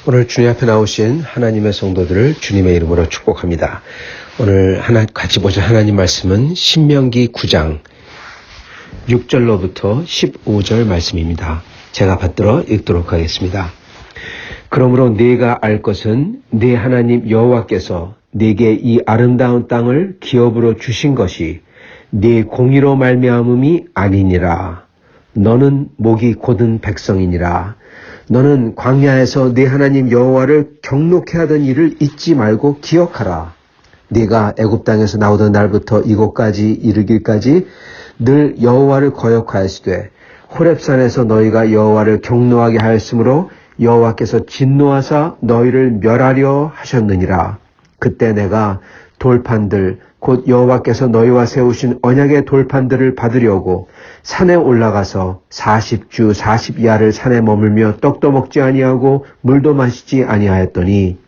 오늘 주님 앞에 나오신 하나님의 성도들을 주님의 이름으로 축복합니다. 오늘 같이 보실 하나님 말씀은 신명기 9장 6절로부터 15절 말씀입니다. 제가 받들어 읽도록 하겠습니다. 그러므로 네가 알 것은 네 하나님 여호와께서 네게 이 아름다운 땅을 기업으로 주신 것이 네 공의로 말미암음이 아니니라. 너는 목이 곧은 백성이니라. 너는 광야에서 네 하나님 여호와를 경록해 하던 일을 잊지 말고 기억하라. 네가 애굽 땅에서 나오던 날부터 이곳까지 이르기까지 늘 여호와를 거역하였으되 호렙산에서 너희가 여호와를 경노하게 하였으므로 여호와께서 진노하사 너희를 멸하려 하셨느니라. 그때 내가 돌판들 곧 여호와께서 너희와 세우신 언약의 돌판들을 받으려고 산에 올라가서 40주 40야를 산에 머물며 떡도 먹지 아니하고 물도 마시지 아니하였더니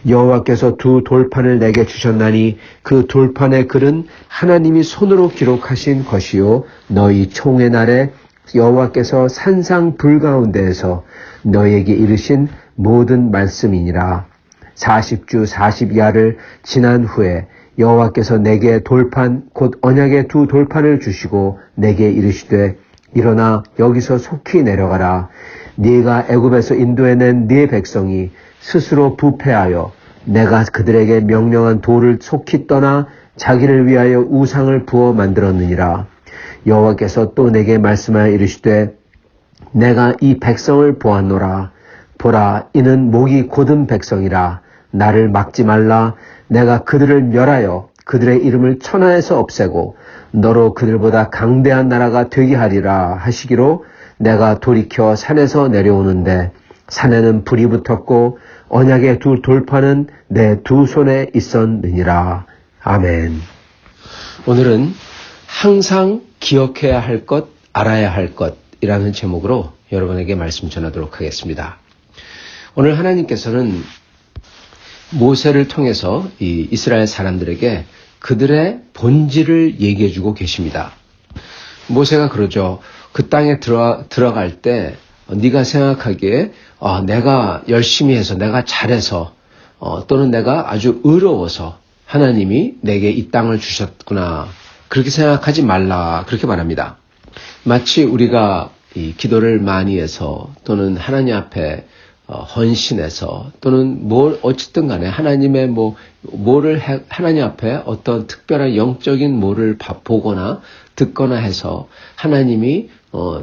여호와께서 두 돌판을 내게 주셨나니 그 돌판의 글은 하나님이 손으로 기록하신 것이요 너희 총의 날에 여호와께서 산상 불 가운데에서 너희에게 이르신 모든 말씀이니라. 40주 40야를 지난 후에 여호와께서 내게 돌판 곧 언약의 두 돌판을 주시고 내게 이르시되 일어나 여기서 속히 내려가라. 네가 애굽에서 인도해낸 네 백성이 스스로 부패하여 내가 그들에게 명령한 돌을 속히 떠나 자기를 위하여 우상을 부어 만들었느니라. 여호와께서 또 내게 말씀하여 이르시되 내가 이 백성을 보았노라. 보라, 이는 목이 곧은 백성이라. 나를 막지 말라. 내가 그들을 멸하여 그들의 이름을 천하에서 없애고 너로 그들보다 강대한 나라가 되게 하리라 하시기로 내가 돌이켜 산에서 내려오는데 산에는 불이 붙었고 언약의 두 돌판은 내 두 손에 있었느니라. 아멘. 오늘은 항상 기억해야 할 것, 알아야 할 것이라는 제목으로 여러분에게 말씀 전하도록 하겠습니다. 오늘 하나님께서는 모세를 통해서 이 이스라엘 사람들에게 그들의 본질을 얘기해주고 계십니다. 모세가 그러죠. 그 땅에 들어갈 때 네가 생각하기에 내가 열심히 해서 내가 잘해서 또는 내가 아주 의로워서 하나님이 내게 이 땅을 주셨구나. 그렇게 생각하지 말라. 그렇게 말합니다. 마치 우리가 이 기도를 많이 해서 또는 하나님 앞에 헌신해서 또는 어쨌든 간에 하나님의 하나님 앞에 어떤 특별한 영적인 뭐를 보거나 듣거나 해서 하나님이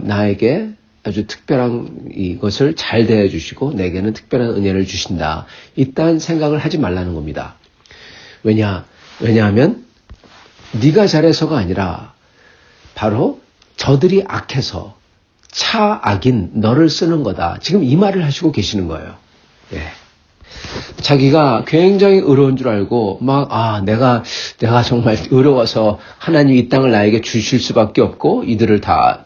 나에게 아주 특별한 이것을 잘 대해주시고 내게는 특별한 은혜를 주신다. 이딴 생각을 하지 말라는 겁니다. 왜냐하면 네가 잘해서가 아니라 바로 저들이 악해서 차악인 너를 쓰는 거다. 지금 이 말을 하시고 계시는 거예요. 예. 자기가 굉장히 의로운 줄 알고 내가 정말 의로워서 하나님 이 땅을 나에게 주실 수밖에 없고 이들을 다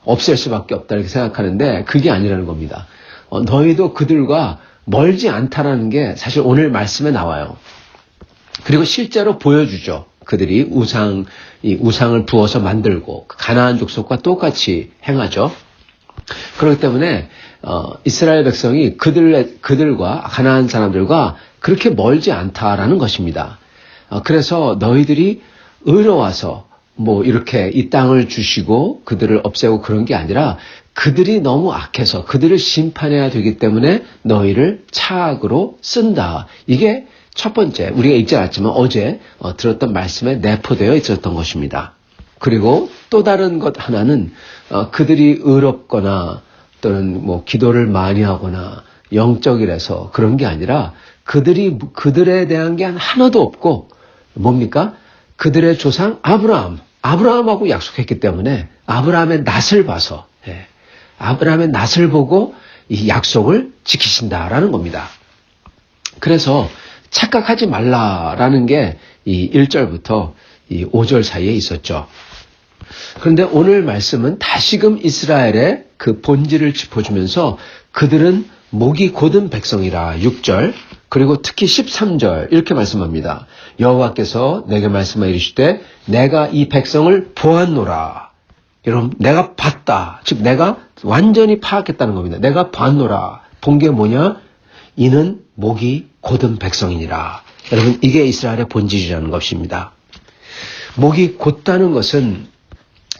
없앨 수밖에 없다 이렇게 생각하는데 그게 아니라는 겁니다. 너희도 그들과 멀지 않다라는 게 사실 오늘 말씀에 나와요. 그리고 실제로 보여주죠. 그들이 우상을 부어서 만들고 가나안 족속과 똑같이 행하죠. 그렇기 때문에 이스라엘 백성이 그들과 가나안 사람들과 그렇게 멀지 않다라는 것입니다. 그래서 너희들이 의로워서 이렇게 이 땅을 주시고 그들을 없애고 그런 게 아니라 그들이 너무 악해서 그들을 심판해야 되기 때문에 너희를 차악으로 쓴다. 이게 첫 번째, 우리가 읽지 않았지만 어제 들었던 말씀에 내포되어 있었던 것입니다. 그리고 또 다른 것 하나는 그들이 의롭거나 또는 기도를 많이 하거나 영적이라서 그런 게 아니라 그들에 대한 게 하나도 없고 뭡니까? 그들의 조상 아브라함하고 약속했기 때문에 아브라함의 낯을 봐서 아브라함의 낯을 보고 이 약속을 지키신다라는 겁니다. 그래서 착각하지 말라라는 게 이 1절부터 이 5절 사이에 있었죠. 그런데 오늘 말씀은 다시금 이스라엘의 그 본질을 짚어주면서 그들은 목이 곧은 백성이라 6절 그리고 특히 13절 이렇게 말씀합니다. 여호와께서 내게 말씀하여 이르시되 내가 이 백성을 보았노라. 여러분 내가 봤다. 즉 내가 완전히 파악했다는 겁니다. 내가 봤노라. 본 게 뭐냐? 이는 목이 곧은 백성이니라. 여러분, 이게 이스라엘의 본질이라는 것입니다. 목이 곧다는 것은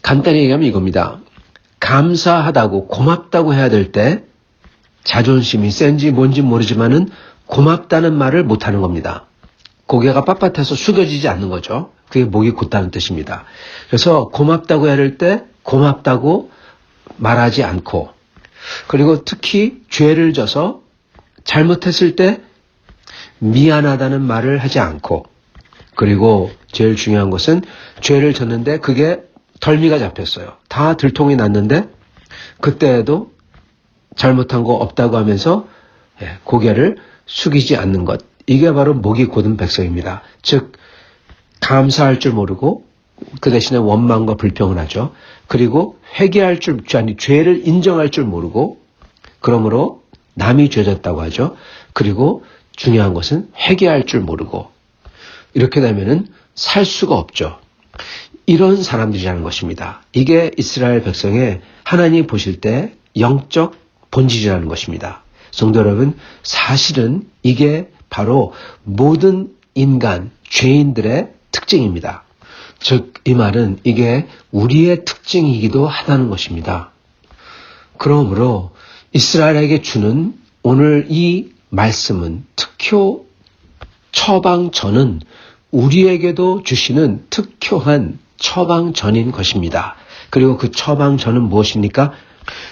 간단히 얘기하면 이겁니다. 감사하다고 고맙다고 해야 될 때 자존심이 센지 뭔지 모르지만은 고맙다는 말을 못하는 겁니다. 고개가 빳빳해서 숙여지지 않는 거죠. 그게 목이 곧다는 뜻입니다. 그래서 고맙다고 해야 될 때 고맙다고 말하지 않고, 그리고 특히 죄를 져서 잘못했을 때 미안하다는 말을 하지 않고, 그리고 제일 중요한 것은 죄를 졌는데 그게 덜미가 잡혔어요. 다 들통이 났는데 그때에도 잘못한 거 없다고 하면서 고개를 숙이지 않는 것. 이게 바로 목이 곧은 백성입니다. 즉 감사할 줄 모르고 그 대신에 원망과 불평을 하죠. 그리고 회개할 줄, 아니 죄를 인정할 줄 모르고, 그러므로 남이 죄졌다고 하죠. 그리고 중요한 것은 회개할 줄 모르고, 이렇게 되면은 살 수가 없죠. 이런 사람들이라는 것입니다. 이게 이스라엘 백성의 하나님이 보실 때 영적 본질이라는 것입니다. 성도 여러분, 사실은 이게 바로 모든 인간, 죄인들의 특징입니다. 즉, 이 말은 이게 우리의 특징이기도 하다는 것입니다. 그러므로 이스라엘에게 주는 오늘 이 말씀은 특효 처방전은 우리에게도 주시는 특효한 처방전인 것입니다. 그리고 그 처방전은 무엇입니까?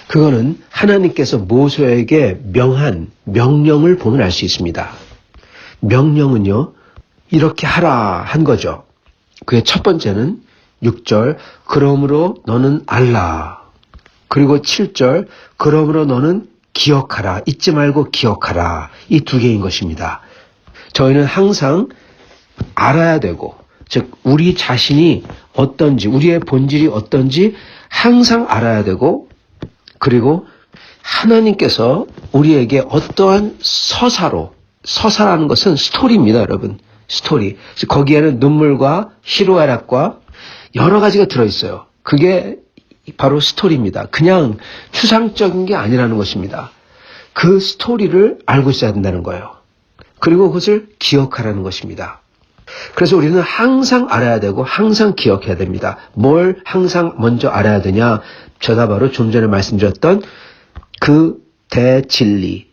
그거는 하나님께서 모세에게 명한 명령을 보면 알 수 있습니다. 명령은요, 이렇게 하라 한 거죠. 그의 첫 번째는 6절, 그러므로 너는 알라. 그리고 7절, 그러므로 너는 기억하라. 잊지 말고 기억하라. 이 두 개인 것입니다. 저희는 항상 알아야 되고, 즉 우리 자신이 어떤지, 우리의 본질이 어떤지 항상 알아야 되고, 그리고 하나님께서 우리에게 어떠한 서사라는 것은 스토리입니다, 여러분. 스토리. 거기에는 눈물과 희로애락과 여러 가지가 들어있어요. 그게 바로 스토리입니다. 그냥 추상적인 게 아니라는 것입니다. 그 스토리를 알고 있어야 된다는 거예요. 그리고 그것을 기억하라는 것입니다. 그래서 우리는 항상 알아야 되고 항상 기억해야 됩니다. 뭘 항상 먼저 알아야 되냐? 저다 바로 좀 전에 말씀드렸던 그 대진리,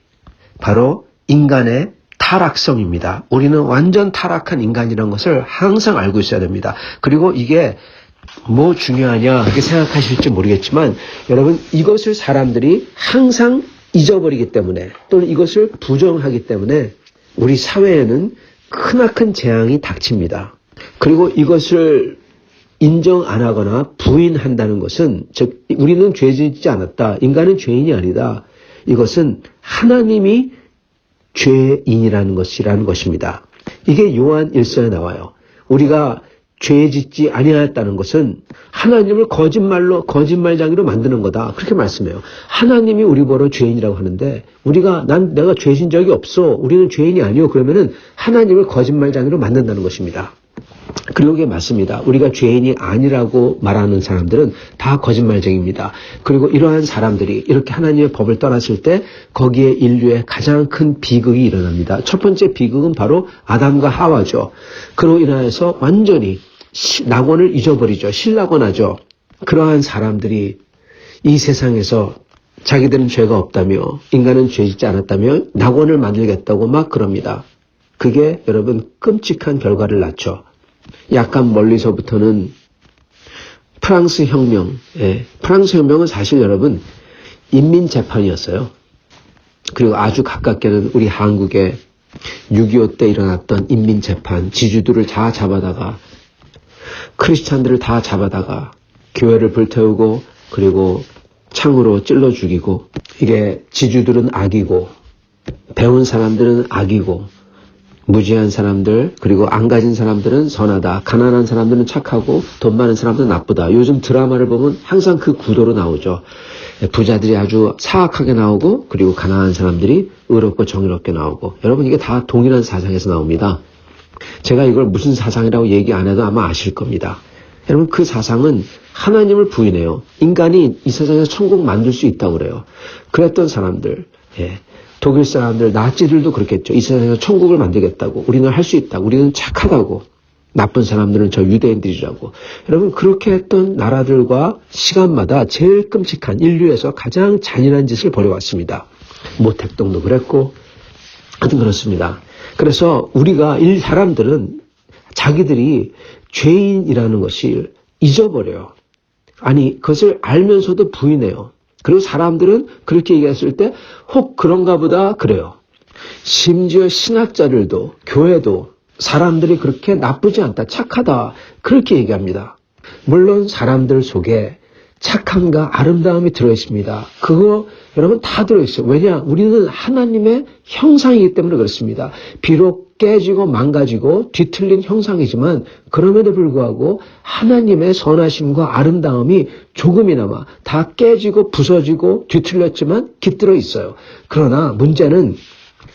바로 인간의 타락성입니다. 우리는 완전 타락한 인간이라는 것을 항상 알고 있어야 됩니다. 그리고 이게 뭐 중요하냐 그렇게 생각하실지 모르겠지만, 여러분, 이것을 사람들이 항상 잊어버리기 때문에, 또는 이것을 부정하기 때문에 우리 사회에는 크나큰 재앙이 닥칩니다. 그리고 이것을 인정 안 하거나 부인한다는 것은, 즉 우리는 죄 짓지 않았다, 인간은 죄인이 아니다, 이것은 하나님이 죄인이라는 것입니다. 이게 요한 1서에 나와요. 우리가 죄 짓지 아니하였다는 것은 하나님을 거짓말장이로 만드는 거다, 그렇게 말씀해요. 하나님이 우리 보러 죄인이라고 하는데, 내가 죄 진 적이 없어, 우리는 죄인이 아니요, 그러면은 하나님을 거짓말장이로 만든다는 것입니다. 그리고 그게 맞습니다. 우리가 죄인이 아니라고 말하는 사람들은 다 거짓말쟁입니다. 그리고 이러한 사람들이 이렇게 하나님의 법을 떠났을 때 거기에 인류의 가장 큰 비극이 일어납니다. 첫 번째 비극은 바로 아담과 하와죠. 그로 인하여서 완전히 낙원을 잊어버리죠. 실낙원하죠. 그러한 사람들이 이 세상에서 자기들은 죄가 없다며, 인간은 죄 짓지 않았다며 낙원을 만들겠다고 막 그럽니다. 그게 여러분 끔찍한 결과를 낳죠. 약간 멀리서부터는 프랑스 혁명, 프랑스 혁명은 사실 여러분 인민재판이었어요. 그리고 아주 가깝게는 우리 한국의 6.25 때 일어났던 인민재판, 지주들을 다 잡아다가, 크리스찬들을 다 잡아다가 교회를 불태우고, 그리고 창으로 찔러 죽이고, 이게 지주들은 악이고 배운 사람들은 악이고, 무지한 사람들, 그리고 안 가진 사람들은 선하다, 가난한 사람들은 착하고 돈 많은 사람들은 나쁘다. 요즘 드라마를 보면 항상 그 구도로 나오죠. 부자들이 아주 사악하게 나오고, 그리고 가난한 사람들이 의롭고 정의롭게 나오고. 여러분, 이게 다 동일한 사상에서 나옵니다. 제가 이걸 무슨 사상이라고 얘기 안 해도 아마 아실 겁니다. 여러분, 그 사상은 하나님을 부인해요. 인간이 이 세상에서 천국 만들 수 있다고 그래요. 그랬던 사람들, 독일 사람들, 나치들도 그렇겠죠. 이 세상에서 천국을 만들겠다고. 우리는 할 수 있다고. 우리는 착하다고. 나쁜 사람들은 저 유대인들이라고. 여러분, 그렇게 했던 나라들과 시간마다 제일 끔찍한 인류에서 가장 잔인한 짓을 벌여왔습니다. 모택동도 그랬고, 하여튼 그렇습니다. 그래서 우리가 사람들은 자기들이 죄인이라는 것을 잊어버려요. 아니, 그것을 알면서도 부인해요. 그리고 사람들은 그렇게 얘기했을 때 혹 그런가 보다 그래요. 심지어 신학자들도 교회도 사람들이 그렇게 나쁘지 않다, 착하다 그렇게 얘기합니다. 물론 사람들 속에 착함과 아름다움이 들어있습니다. 그거 여러분 다 들어있어요. 왜냐? 우리는 하나님의 형상이기 때문에 그렇습니다. 비록 깨지고 망가지고 뒤틀린 형상이지만 그럼에도 불구하고 하나님의 선하심과 아름다움이 조금이나마 다 깨지고 부서지고 뒤틀렸지만 깃들어 있어요. 그러나 문제는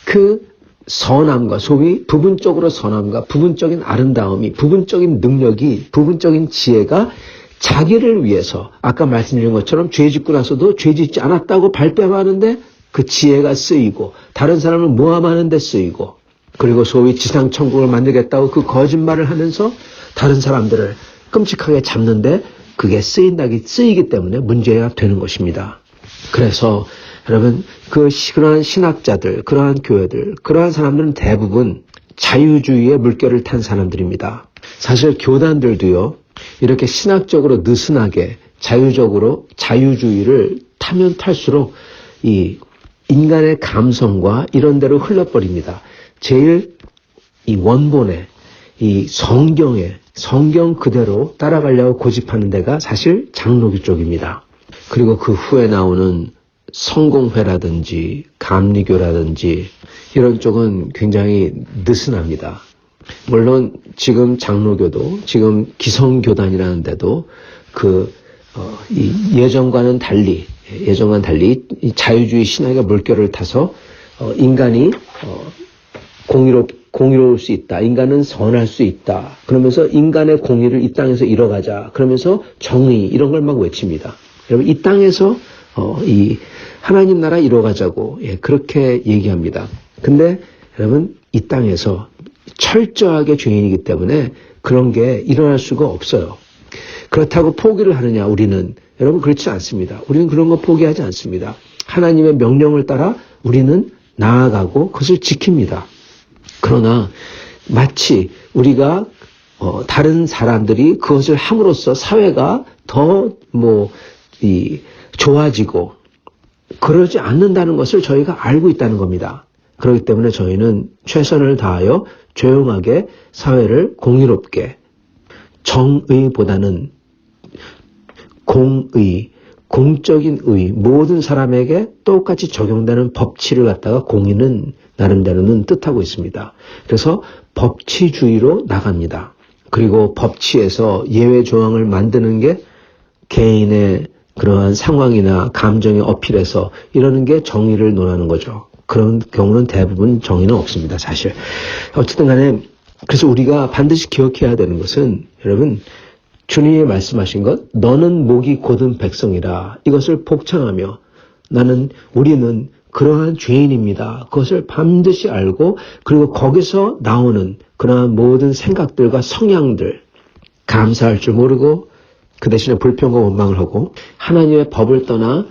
그 선함과 소위 부분적으로 선함과 부분적인 아름다움이 부분적인 능력이 부분적인 지혜가 자기를 위해서 아까 말씀드린 것처럼 죄 짓고 나서도 죄 짓지 않았다고 발뺌하는데 그 지혜가 쓰이고 다른 사람을 모함하는 데 쓰이고 그리고 소위 지상천국을 만들겠다고 그 거짓말을 하면서 다른 사람들을 끔찍하게 잡는데 그게 쓰이기 때문에 문제가 되는 것입니다. 그래서 여러분 그러한 신학자들, 그러한 교회들, 그러한 사람들은 대부분 자유주의의 물결을 탄 사람들입니다. 사실 교단들도요. 이렇게 신학적으로 느슨하게 자유적으로 자유주의를 타면 탈수록 이 인간의 감성과 이런 데로 흘러버립니다. 제일 이 원본에 이 성경 그대로 따라가려고 고집하는 데가 사실 장로교 쪽입니다. 그리고 그 후에 나오는 성공회라든지 감리교라든지 이런 쪽은 굉장히 느슨합니다. 물론 지금 장로교도 지금 기성교단이라는 데도 예전과는 달리 이 자유주의 신학의 물결을 타서 인간이 공의로울 수 있다. 인간은 선할 수 있다. 그러면서 인간의 공의를 이 땅에서 이뤄가자. 그러면서 정의 이런 걸 막 외칩니다. 여러분 이 땅에서 이 하나님 나라 이뤄가자고 그렇게 얘기합니다. 근데 여러분 이 땅에서 철저하게 죄인이기 때문에 그런 게 일어날 수가 없어요. 그렇다고 포기를 하느냐 우리는 여러분 그렇지 않습니다. 우리는 그런 거 포기하지 않습니다. 하나님의 명령을 따라 우리는 나아가고 그것을 지킵니다. 그러나 마치 우리가 다른 사람들이 그것을 함으로써 사회가 더 좋아지고 그러지 않는다는 것을 저희가 알고 있다는 겁니다. 그렇기 때문에 저희는 최선을 다하여 조용하게 사회를 공의롭게 정의보다는 공의, 공적인 의, 모든 사람에게 똑같이 적용되는 법치를 갖다가 공의는 나름대로는 뜻하고 있습니다. 그래서 법치주의로 나갑니다. 그리고 법치에서 예외 조항을 만드는 게 개인의 그러한 상황이나 감정에 어필해서 이러는 게 정의를 논하는 거죠. 그런 경우는 대부분 정의는 없습니다, 사실. 어쨌든 간에, 그래서 우리가 반드시 기억해야 되는 것은, 여러분, 주님이 말씀하신 것, 너는 목이 곧은 백성이라 이것을 복창하며 우리는 그러한 죄인입니다. 그것을 반드시 알고, 그리고 거기서 나오는 그러한 모든 생각들과 성향들, 감사할 줄 모르고, 그 대신에 불평과 원망을 하고, 하나님의 법을 떠나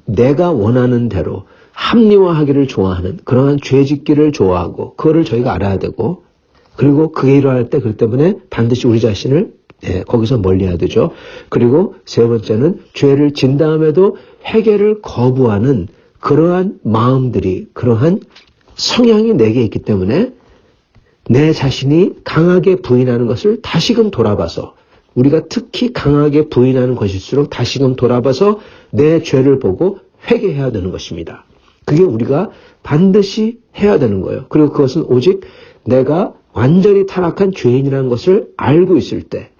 내가 원하는 대로 합리화하기를 좋아하는 그러한 죄짓기를 좋아하고 그거를 저희가 알아야 되고 그리고 그게 일어날 때 그렇기 때문에 반드시 우리 자신을 거기서 멀리해야 되죠. 그리고 세 번째는 죄를 진 다음에도 회개를 거부하는 그러한 마음들이 그러한 성향이 내게 있기 때문에 내 자신이 강하게 부인하는 것을 다시금 돌아봐서 우리가 특히 강하게 부인하는 것일수록 다시금 돌아봐서 내 죄를 보고 회개해야 되는 것입니다. 그게 우리가 반드시 해야 되는 거예요. 그리고 그것은 오직 내가 완전히 타락한 죄인이라는 것을 알고 있을 때,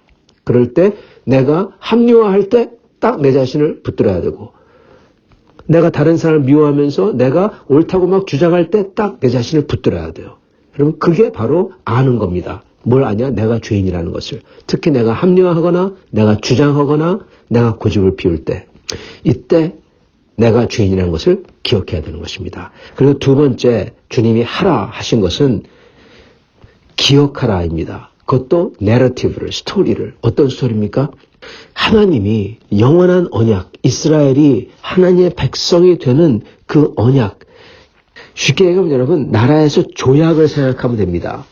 그럴 때 내가 합리화할 때 딱 내 자신을 붙들어야 되고, 내가 다른 사람을 미워하면서 내가 옳다고 막 주장할 때 딱 내 자신을 붙들어야 돼요. 여러분 그게 바로 아는 겁니다. 뭘 아냐? 내가 죄인이라는 것을. 특히 내가 합리화하거나 내가 주장하거나 내가 고집을 피울 때. 이때 내가 죄인이라는 것을 기억해야 되는 것입니다. 그리고 두 번째 주님이 하라 하신 것은 기억하라입니다. 그것도 내러티브를, 스토리를. 어떤 스토리입니까? 하나님이 영원한 언약, 이스라엘이 하나님의 백성이 되는 그 언약. 쉽게 얘기하면 여러분, 나라에서 조약을 생각하면 됩니다.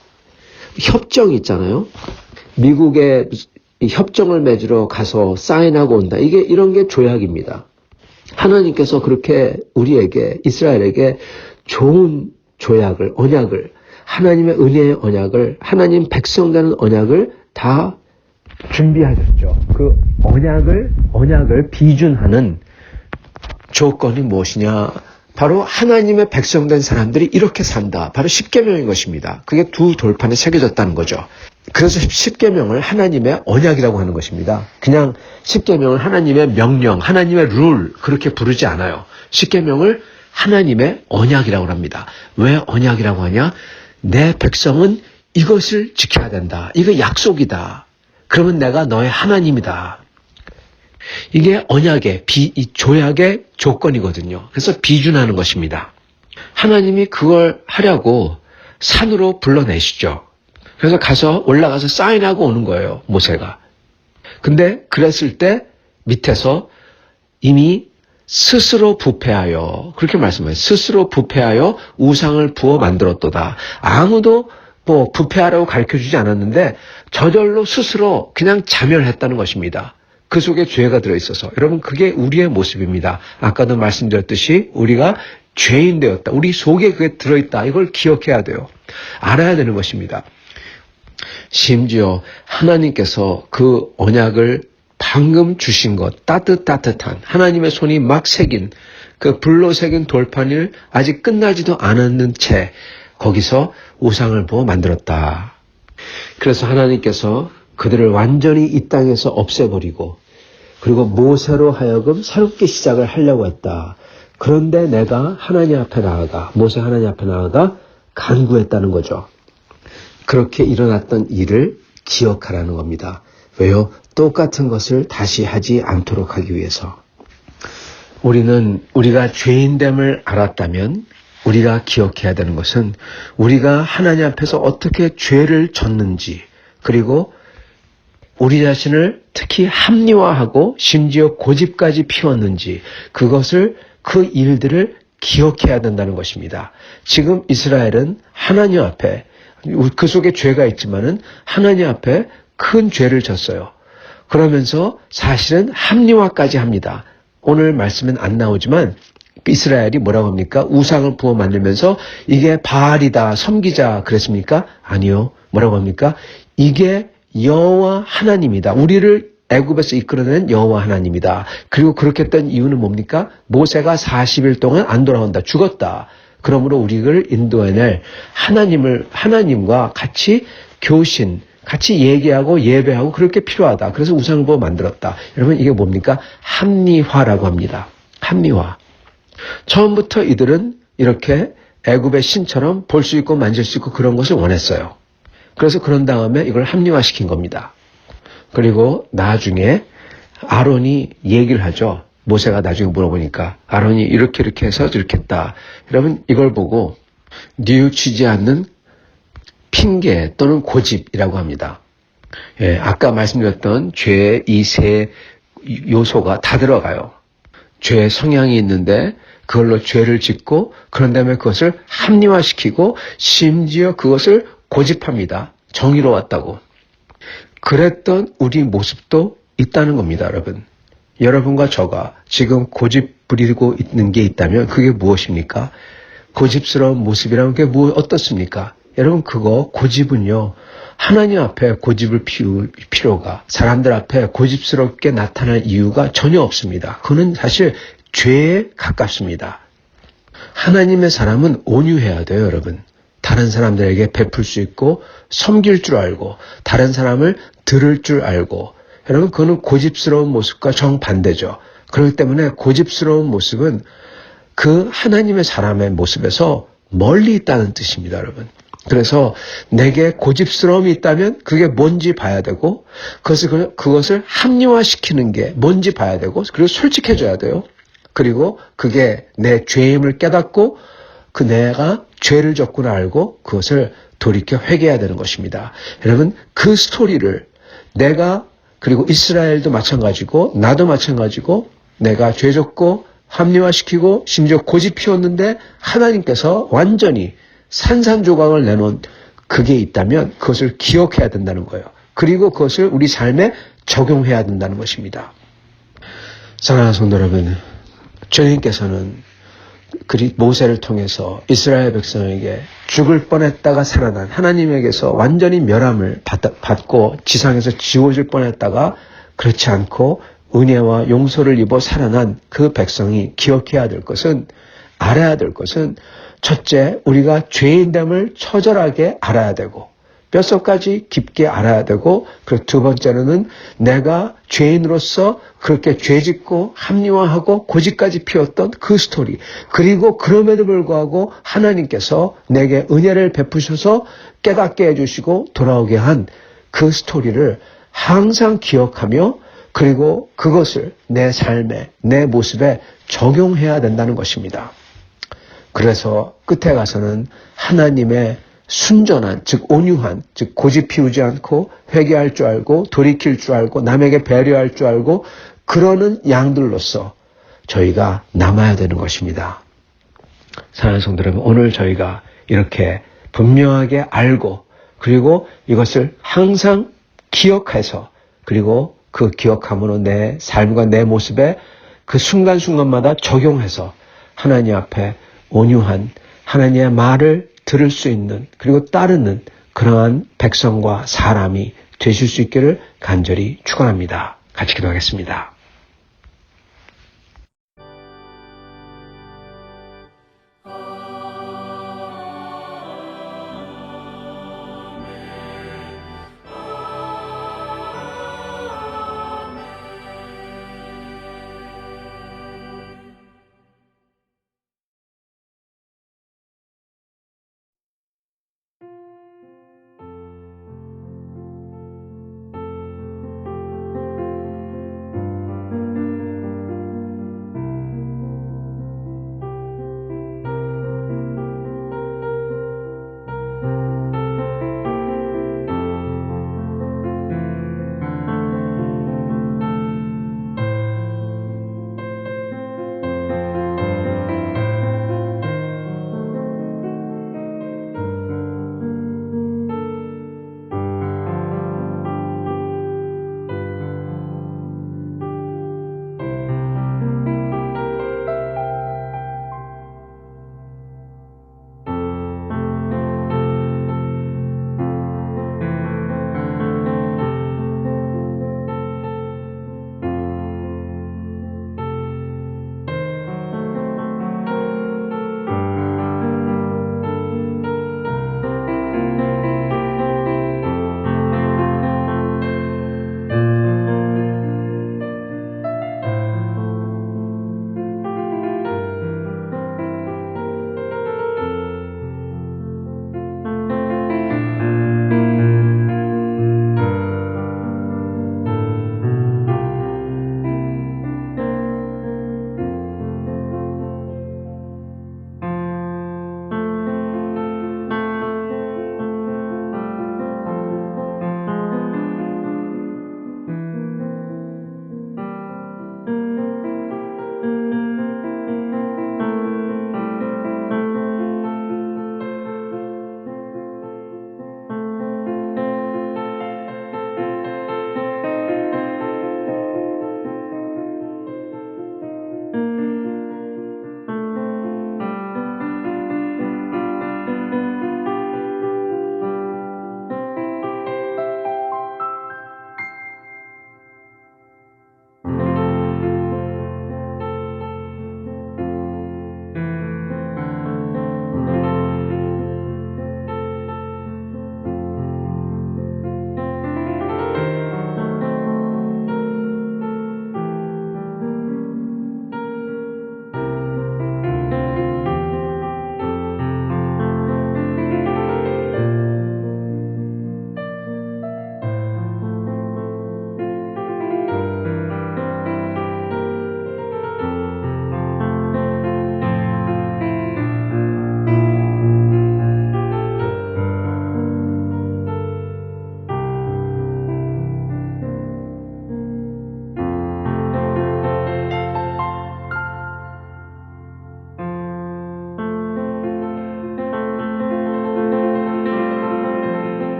협정이 있잖아요. 미국에 협정을 맺으러 가서 사인하고 온다. 이런 게 조약입니다. 하나님께서 그렇게 우리에게, 이스라엘에게 좋은 조약을, 언약을, 하나님의 은혜의 언약을, 하나님 백성 되는 언약을 다 준비하셨죠. 그 언약을 비준하는 조건이 무엇이냐? 바로 하나님의 백성 된 사람들이 이렇게 산다. 바로 십계명인 것입니다. 그게 두 돌판에 새겨졌다는 거죠. 그래서 십계명을 하나님의 언약이라고 하는 것입니다. 그냥 십계명을 하나님의 명령, 하나님의 룰 그렇게 부르지 않아요. 십계명을 하나님의 언약이라고 합니다. 왜 언약이라고 하냐? 내 백성은 이것을 지켜야 된다. 이거 약속이다. 그러면 내가 너의 하나님이다. 이게 언약의, 이 조약의 조건이거든요. 그래서 비준하는 것입니다. 하나님이 그걸 하려고 산으로 불러내시죠. 그래서 올라가서 사인하고 오는 거예요, 모세가. 근데 그랬을 때 밑에서 이미 스스로 부패하여, 그렇게 말씀해요. 스스로 부패하여 우상을 부어 만들었도다. 아무도 부패하라고 가르쳐주지 않았는데 저절로 스스로 그냥 자멸했다는 것입니다. 그 속에 죄가 들어있어서. 여러분, 그게 우리의 모습입니다. 아까도 말씀드렸듯이 우리가 죄인 되었다. 우리 속에 그게 들어있다. 이걸 기억해야 돼요. 알아야 되는 것입니다. 심지어 하나님께서 그 언약을 방금 주신 것, 따뜻한 하나님의 손이 막 새긴 그 불로 새긴 돌판을 아직 끝나지도 않았는 채 거기서 우상을 부어 만들었다. 그래서 하나님께서 그들을 완전히 이 땅에서 없애버리고 그리고 모세로 하여금 새롭게 시작을 하려고 했다. 그런데 내가 하나님 앞에 나아가, 모세 하나님 앞에 나아가 간구했다는 거죠. 그렇게 일어났던 일을 기억하라는 겁니다. 왜요? 똑같은 것을 다시 하지 않도록 하기 위해서. 우리가 죄인됨을 알았다면 우리가 기억해야 되는 것은 우리가 하나님 앞에서 어떻게 죄를 졌는지, 그리고 우리 자신을 특히 합리화하고 심지어 고집까지 피웠는지, 그 일들을 기억해야 된다는 것입니다. 지금 이스라엘은 하나님 앞에, 그 속에 죄가 있지만은 하나님 앞에 큰 죄를 졌어요. 그러면서 사실은 합리화까지 합니다. 오늘 말씀은 안 나오지만 이스라엘이 뭐라고 합니까? 우상을 부어 만들면서 이게 바알이다, 섬기자 그랬습니까? 아니요. 뭐라고 합니까? 이게 여호와 하나님이다. 우리를 애굽에서 이끌어낸 여호와 하나님이다. 그리고 그렇게 했던 이유는 뭡니까? 모세가 40일 동안 안 돌아온다. 죽었다. 그러므로 우리를 인도해낼 하나님과 같이 같이 얘기하고 예배하고 그렇게 필요하다. 그래서 우상을 부어 만들었다. 여러분, 이게 뭡니까? 합리화라고 합니다. 합리화. 처음부터 이들은 이렇게 애굽의 신처럼 볼 수 있고 만질 수 있고 그런 것을 원했어요. 그래서 그런 다음에 이걸 합리화시킨 겁니다. 그리고 나중에 아론이 얘기를 하죠. 모세가 나중에 물어보니까 아론이 이렇게 해서 이렇게 했다. 여러분, 이걸 보고 뉘우치지 않는 핑계 또는 고집이라고 합니다. 예, 아까 말씀드렸던 죄의 이 세 요소가 다 들어가요. 죄의 성향이 있는데 그걸로 죄를 짓고 그런 다음에 그것을 합리화시키고 심지어 그것을 고집합니다. 정의로웠다고. 그랬던 우리 모습도 있다는 겁니다, 여러분. 여러분과 저가 지금 고집 부리고 있는 게 있다면 그게 무엇입니까? 고집스러운 모습이라는 게 어떻습니까? 여러분, 고집은요, 하나님 앞에 고집을 피울 필요가, 사람들 앞에 고집스럽게 나타날 이유가 전혀 없습니다. 그거는 사실 죄에 가깝습니다. 하나님의 사람은 온유해야 돼요, 여러분. 다른 사람들에게 베풀 수 있고 섬길 줄 알고 다른 사람을 들을 줄 알고. 여러분, 그거는 고집스러운 모습과 정반대죠. 그렇기 때문에 고집스러운 모습은 그 하나님의 사람의 모습에서 멀리 있다는 뜻입니다, 여러분. 그래서 내게 고집스러움이 있다면 그게 뭔지 봐야 되고 그것을 합리화시키는 게 뭔지 봐야 되고 그리고 솔직해져야 돼요. 그리고 그게 내 죄임을 깨닫고 그 내가 죄를 졌구나 알고 그것을 돌이켜 회개해야 되는 것입니다. 여러분, 그 스토리를 내가, 그리고 이스라엘도 마찬가지고 나도 마찬가지고 내가 죄 졌고 합리화시키고 심지어 고집 피웠는데 하나님께서 완전히 산산조각을 내놓은 그게 있다면 그것을 기억해야 된다는 거예요. 그리고 그것을 우리 삶에 적용해야 된다는 것입니다. 사랑하는 성도 여러분, 주님께서는 모세를 통해서 이스라엘 백성에게 죽을 뻔했다가 살아난, 하나님에게서 완전히 멸함을 받고 지상에서 지워질 뻔했다가 그렇지 않고 은혜와 용서를 입어 살아난 그 백성이 기억해야 될 것은, 알아야 될 것은, 첫째, 우리가 죄인됨을 처절하게 알아야 되고 뼛속까지 깊게 알아야 되고, 그리고 두 번째로는 내가 죄인으로서 그렇게 죄짓고 합리화하고 고집까지 피웠던 그 스토리, 그리고 그럼에도 불구하고 하나님께서 내게 은혜를 베푸셔서 깨닫게 해주시고 돌아오게 한 그 스토리를 항상 기억하며, 그리고 그것을 내 삶에, 내 모습에 적용해야 된다는 것입니다. 그래서 끝에 가서는 하나님의 순전한, 즉 온유한, 즉 고집 피우지 않고 회개할 줄 알고 돌이킬 줄 알고 남에게 배려할 줄 알고 그러는 양들로서 저희가 남아야 되는 것입니다. 사랑하는 성도 여러분, 오늘 저희가 이렇게 분명하게 알고 그리고 이것을 항상 기억해서, 그리고 그 기억함으로 내 삶과 내 모습에 그 순간순간마다 적용해서 하나님 앞에 온유한, 하나님의 말을 들을 수 있는, 그리고 따르는 그러한 백성과 사람이 되실 수 있기를 간절히 축원합니다. 같이 기도하겠습니다.